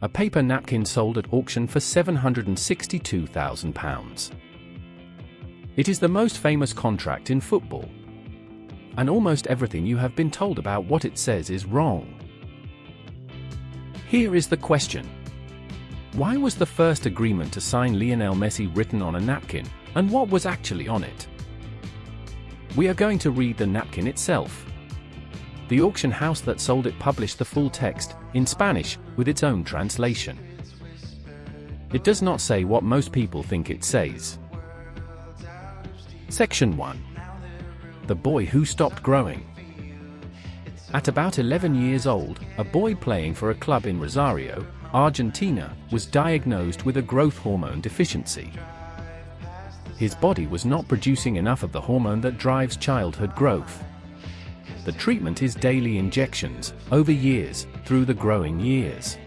a paper napkin sold at auction for £762,000. It is the most famous contract in football. And almost everything you have been told about what it says is wrong. Here is the question. Why was the first agreement to sign Lionel Messi written on a napkin, and what was actually on it? We are going to read the napkin itself. The auction house that sold it published the full text, in Spanish, with its own translation. It does not say what most people think it says. Section 1. The boy who stopped growing. At about 11 years old, a boy playing for a club in Rosario, Argentina, was diagnosed with a growth hormone deficiency. His body was not producing enough of the hormone that drives childhood growth. The treatment is daily injections, over years, through the growing years.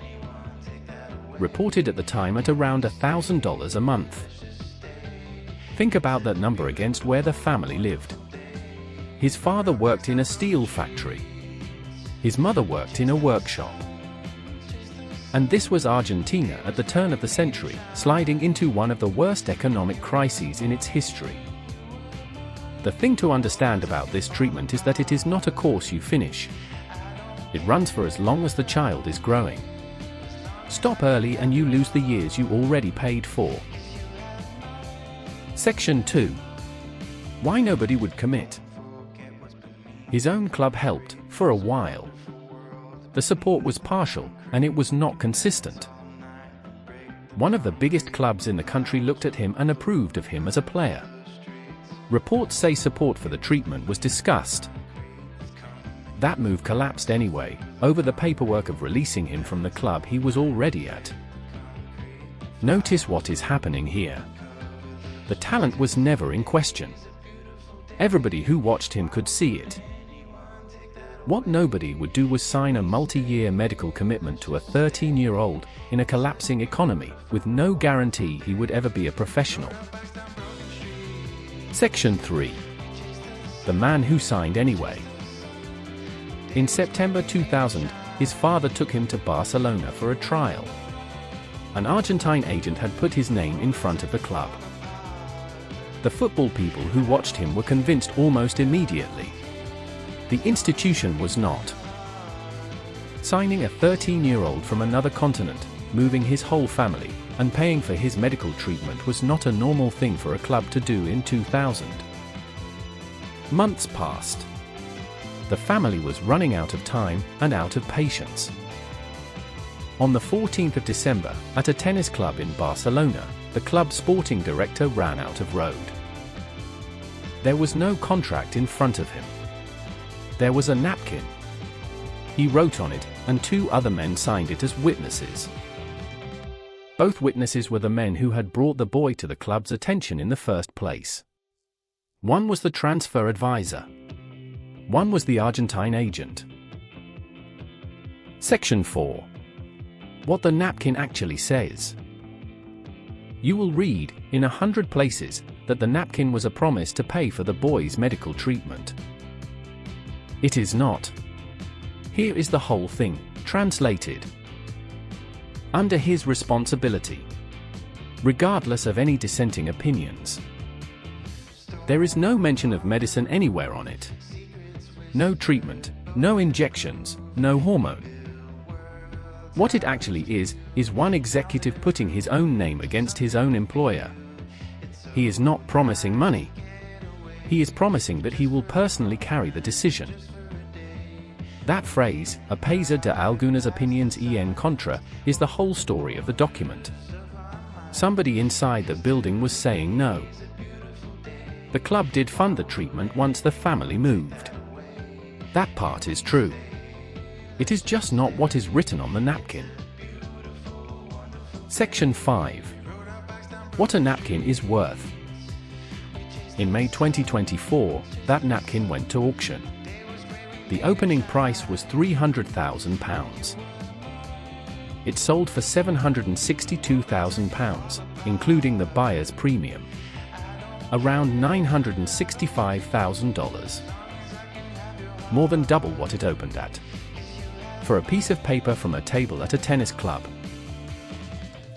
Reported at the time at around $1,000 a month. Think about that number against where the family lived. His father worked in a steel factory. His mother worked in a workshop. And this was Argentina at the turn of the century, sliding into one of the worst economic crises in its history. The thing to understand about this treatment is that it is not a course you finish. It runs for as long as the child is growing. Stop early and you lose the years you already paid for. Section 2. Why nobody would commit. His own club helped, for a while. The support was partial, and it was not consistent. One of the biggest clubs in the country looked at him and approved of him as a player. Reports say support for the treatment was discussed. That move collapsed anyway, over the paperwork of releasing him from the club he was already at. Notice what is happening here. The talent was never in question. Everybody who watched him could see it. What nobody would do was sign a multi-year medical commitment to a 13-year-old, in a collapsing economy, with no guarantee he would ever be a professional. Section 3. The man who signed anyway. In September 2000, his father took him to Barcelona for a trial. An Argentine agent had put his name in front of the club. The football people who watched him were convinced almost immediately. The institution was not. Signing a 13-year-old from another continent, moving his whole family, and paying for his medical treatment was not a normal thing for a club to do in 2000. Months passed. The family was running out of time and out of patience. On the 14th of December, at a tennis club in Barcelona, the club's sporting director ran out of road. There was no contract in front of him. There was a napkin. He wrote on it, and 2 other men signed it as witnesses. Both witnesses were the men who had brought the boy to the club's attention in the first place. One was the transfer advisor. One was the Argentine agent. Section 4. What the napkin actually says. You will read, in 100 places, that the napkin was a promise to pay for the boy's medical treatment. It is not. Here is the whole thing, translated. Under his responsibility. Regardless of any dissenting opinions. There is no mention of medicine anywhere on it. No treatment, no injections, no hormone. What it actually is one executive putting his own name against his own employer. He is not promising money. He is promising that he will personally carry the decision. That phrase, a pesar de algunas opiniones y en contra, is the whole story of the document. Somebody inside the building was saying no. The club did fund the treatment once the family moved. That part is true. It is just not what is written on the napkin. Section 5. What a napkin is worth. In May 2024, that napkin went to auction. The opening price was £300,000. It sold for £762,000, including the buyer's premium. Around $965,000. More than double what it opened at. For a piece of paper from a table at a tennis club.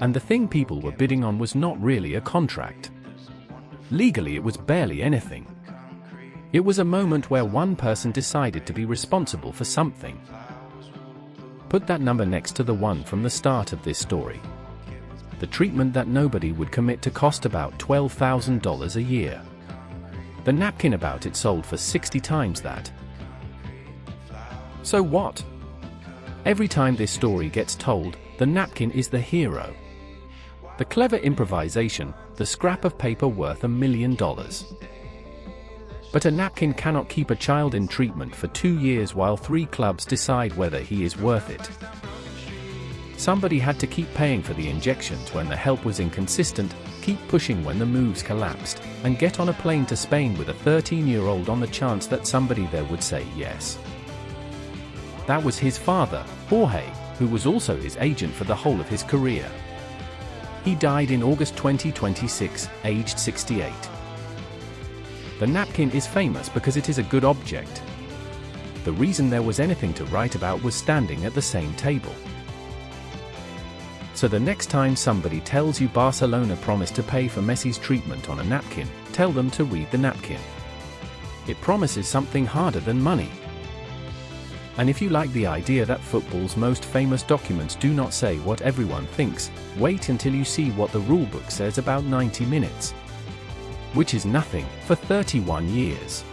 And the thing people were bidding on was not really a contract. Legally, it was barely anything. It was a moment where one person decided to be responsible for something. Put that number next to the one from the start of this story. The treatment that nobody would commit to cost about $12,000 a year. The napkin about it sold for 60 times that. So what? Every time this story gets told, the napkin is the hero. The clever improvisation, the scrap of paper worth $1 million. But a napkin cannot keep a child in treatment for 2 years while 3 clubs decide whether he is worth it. Somebody had to keep paying for the injections when the help was inconsistent, keep pushing when the moves collapsed, and get on a plane to Spain with a 13-year-old on the chance that somebody there would say yes. That was his father, Jorge, who was also his agent for the whole of his career. He died in August 2026, aged 68. The napkin is famous because it is a good object. The reason there was anything to write about was standing at the same table. So the next time somebody tells you Barcelona promised to pay for Messi's treatment on a napkin, tell them to read the napkin. It promises something harder than money. And if you like the idea that football's most famous documents do not say what everyone thinks, wait until you see what the rulebook says about 90 minutes. Which is nothing, for 31 years.